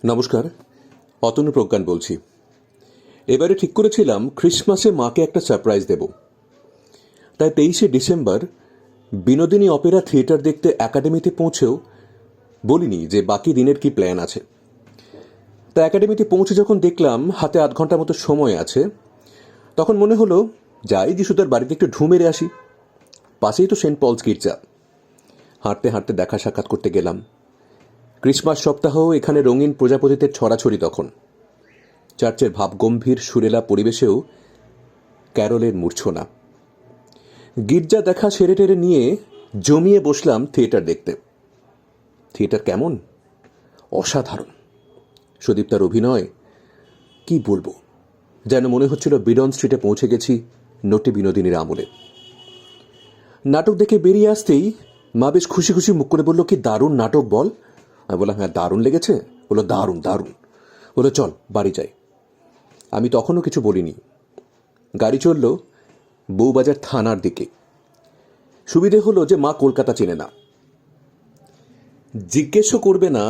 নমস্কার, অতনু প্রজ্ঞান বলছি। এবারে ঠিক করেছিলাম ক্রিসমাসে মাকে একটা সারপ্রাইজ দেব। তাই 23শে ডিসেম্বর বিনোদিনী অপেরা থিয়েটার দেখতে একাডেমিতে পৌঁছেও বলিনি যে বাকি দিনের কি প্ল্যান আছে। তা একাডেমিতে পৌঁছে যখন দেখলাম হাতে আধ ঘন্টা মতো সময় আছে, তখন মনে হলো যাই যিশুদার বাড়িতে একটু ঢু মেরে আসি। পাশেই তো সেন্ট পলস গির্জা। হাঁটতে হাঁটতে দেখা সাক্ষাৎ করতে গেলাম। ক্রিসমাস সপ্তাহ এখানে রঙিন প্রজাপতিতে ছড়াছড়ি। তখন চার্চের ভাবগম্ভীর সুরেলা পরিবেশেও ক্যারলের মূর্ছনা। গির্জা দেখা সেরে টেরে নিয়ে জমিয়ে বসলাম থিয়েটার দেখতে। থিয়েটার কেমন? অসাধারণ। সুদীপ্তার অভিনয় কি বলবো, যেন মনে হচ্ছিল বিডন স্ট্রিটে পৌঁছে গেছি নটি বিনোদিনীর আমলে। নাটক দেখে বেরিয়ে আসতেই মা বেশ খুশি খুশি মুখ করে বলল, কি দারুণ নাটক বল। আমি বললাম, হ্যাঁ দারুণ লেগেছে। বললো, দারুণ দারুণ। বললো, চল বাড়ি যাই। আমি তখনও কিছু বলিনি। গাড়ি চলল বউবাজার থানার দিকে। সুবিধে হলো যে মা কলকাতা চেনে না, জিজ্ঞেসও করবে না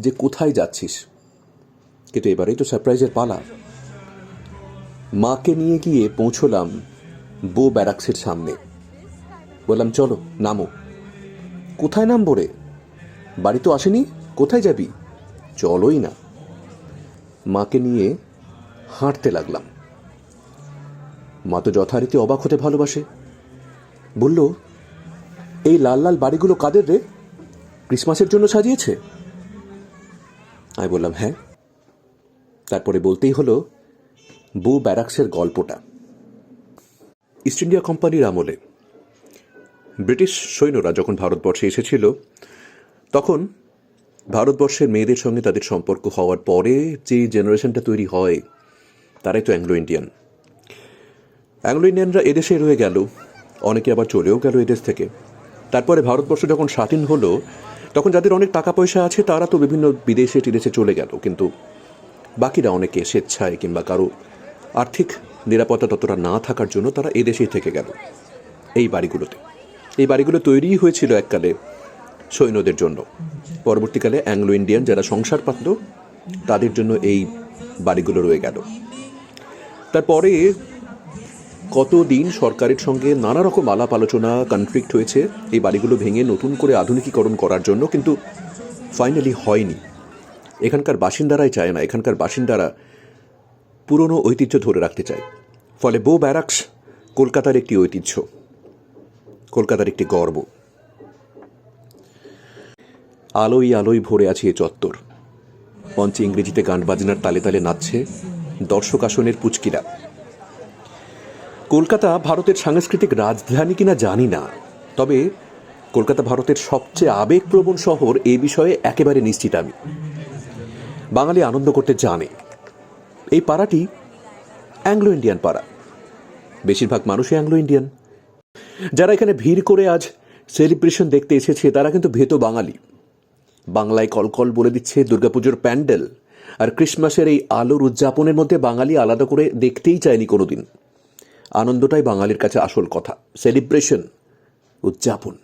যে কোথায় যাচ্ছিস। কিন্তু এবারেই তো সারপ্রাইজের পালা। মাকে নিয়ে গিয়ে পৌঁছলাম বো ব্যারাক্সের সামনে। বললাম, চলো নামো। কোথায় নামবো রে? বাড়ি তো আসেনি, কোথায় যাবি? চলোই না। মাকে নিয়ে হাঁটতে লাগলাম। মা তো যথারীতি অবাক হতে ভালোবাসে। বলল, এই লাল লাল বাড়িগুলো কাদের রে? ক্রিসমাসের জন্য সাজিয়েছে? আমি বললাম, হ্যাঁ। তারপরে বলতেই হলো বো ব্যারাক্সের গল্পটা। ইস্ট ইন্ডিয়া কোম্পানির আমলে ব্রিটিশ সৈন্যরা যখন ভারতবর্ষে এসেছিল, তখন ভারতবর্ষের মেয়েদের সঙ্গে তাদের সম্পর্ক হওয়ার পরে যে জেনারেশনটা তৈরি হয়, তারাই তো অ্যাংলো ইন্ডিয়ান। অ্যাংলো ইন্ডিয়ানরা এদেশে রয়ে গেল, অনেকে আবার চলেও গেল এদেশ থেকে। তারপরে ভারতবর্ষ যখন স্বাধীন হলো, তখন যাদের অনেক টাকা পয়সা আছে তারা তো বিভিন্ন বিদেশে টিদেশে চলে গেল, কিন্তু বাকিরা অনেকে স্বেচ্ছায় কিংবা কারো আর্থিক নিরাপত্তা ততটা না থাকার জন্য তারা এদেশেই থেকে গেল এই বাড়িগুলোতে। এই বাড়িগুলো তৈরি হয়েছিল এককালে সৈন্যদের জন্য। পরবর্তীকালে অ্যাংলো ইন্ডিয়ান যারা সংসার পাতল, তাদের জন্য এই বাড়িগুলো রয়ে গেল। তারপরে কতদিন সরকারের সঙ্গে নানা রকম আলাপ আলোচনা, কনফ্লিক্ট হয়েছে এই বাড়িগুলো ভেঙে নতুন করে আধুনিকীকরণ করার জন্য, কিন্তু ফাইনালি হয়নি। এখানকার বাসিন্দারাই চায় না, এখানকার বাসিন্দারা পুরনো ঐতিহ্য ধরে রাখতে চায়। ফলে বো ব্যারাক্স কলকাতার একটি ঐতিহ্য, কলকাতার একটি গর্ব। আলোয় আলোয় ভরে আছে এ চত্বর। মঞ্চে ইংরেজিতে গান বাজনার তালে তালে নাচছে দর্শক আসনের পুচকিরা। কলকাতা ভারতের সাংস্কৃতিক রাজধানী কিনা জানি না, তবে কলকাতা ভারতের সবচেয়ে আবেগপ্রবণ শহর এ বিষয়ে একেবারে নিশ্চিত আমি। বাঙালি আনন্দ করতে জানে। এই পাড়াটি অ্যাংলো ইন্ডিয়ান পাড়া, বেশিরভাগ মানুষই অ্যাংলো ইন্ডিয়ান। যারা এখানে ভিড় করে আজ সেলিব্রেশন দেখতে এসেছে তারা কিন্তু ভেতো বাঙালি। বাংলায় কলকল বলে দিচ্ছে দুর্গাপুজোর প্যান্ডেল, আর ক্রিসমাসের এই আলোর উদযাপনের মধ্যে বাঙালি আলাদা করে দেখতেই চায়নি কোনোদিন। আনন্দটাই বাঙালির কাছে আসল কথা। সেলিব্রেশন, উদযাপন,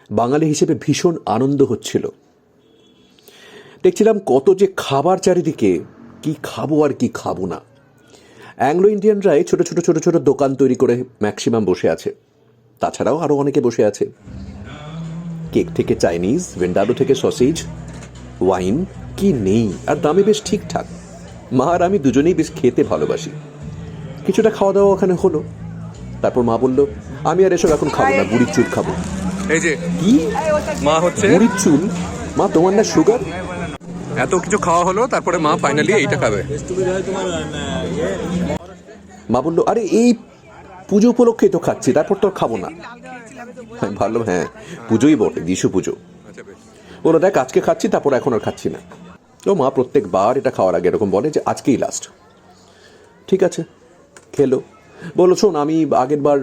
বাঙালি হিসেবে ভীষণ আনন্দ হচ্ছিল। দেখছিলাম কত যে খাবার চারিদিকে, কি খাবো আর কি খাবো না। অ্যাংলো ইন্ডিয়ানরাই ছোট ছোট ছোট ছোট দোকান তৈরি করে ম্যাক্সিমাম বসে আছে। তাছাড়াও আরও অনেকে বসে আছে। কেক থেকে চাইনিজ, ভেন্ডারো থেকে সসেজ, ওয়াইন, কি নেই। আর দামে বেশ ঠিকঠাক। মা আর আমি দুজনেই বেশ খেতে ভালোবাসি। কিছুটা খাওয়া দাওয়া ওখানে হলো। তারপর মা বলল, আমি আর এসব এখন খাবো না, বুড়ির চুল খাবো। এই যে কি মা হচ্ছে বুড়ির চুল? মা, তোমার না সুগার? এত কিছু খাওয়া হলো, তারপরে মা ফাইনালি এইটা খাবে। মা বললো, আরে এই পুজো উপলক্ষেই তো খাচ্ছি, তারপর তো খাবো না। আমি ভাবলাম, হ্যাঁ পুজোই বটে, যিশু পুজো। বলো, দেখ আজকে খাচ্ছি, তারপর এখন আর খাচ্ছি না। তো মা প্রত্যেকবার এটা খাওয়ার আগে এরকম বলে যে আজকেই লাস্ট। ঠিক আছে, খেলো। বললো, শোন, আমি আগের বার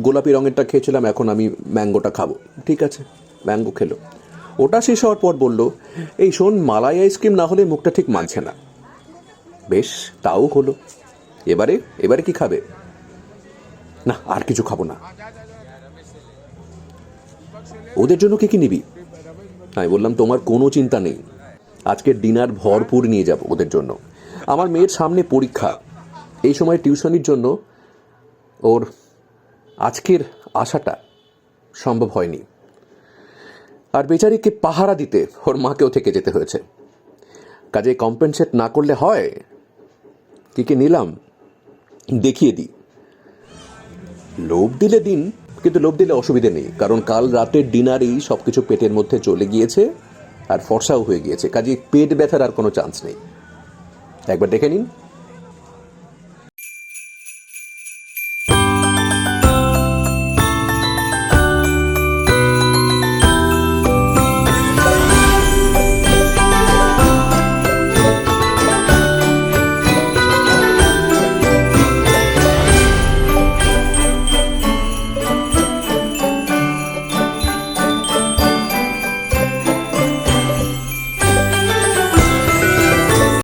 গোলাপি রঙেরটা খেয়েছিলাম, এখন আমি ম্যাঙ্গোটা খাবো। ঠিক আছে, ম্যাঙ্গো খেলো। ওটা শেষ হওয়ার পর বললো, এই শোন, মালাই আইসক্রিম না হলে মুখটা ঠিক মানছে না। বেশ, তাও হলো। এবারে কি খাবে? না, আর কিছু খাবো না। ওদের জন্য কি নিবি? আমি বললাম, তোমার কোনো চিন্তা নেই, আজকের ডিনার ভরপুর নিয়ে যাব ওদের জন্য। আমার মেয়ের সামনে পরীক্ষা, এই সময় টিউশনির জন্য ওর আজকের আশাটা সম্ভব হয়নি। আর বেচারিকে পাহারা দিতে ওর মাকেও থেকে যেতে হয়েছে। কাজে কম্পেনসেট না করলে হয়। কি কি নিলাম দেখিয়ে দিই। লোভ দিলে দিন, কিন্তু লোভ দিলে অসুবিধে নেই, কারণ কাল রাতের ডিনারেই সব কিছু পেটের মধ্যে চলে গিয়েছে আর ফর্সাও হয়ে গিয়েছে। কাজে পেট ব্যথার আর কোনো চান্স নেই। একবার দেখে নিন।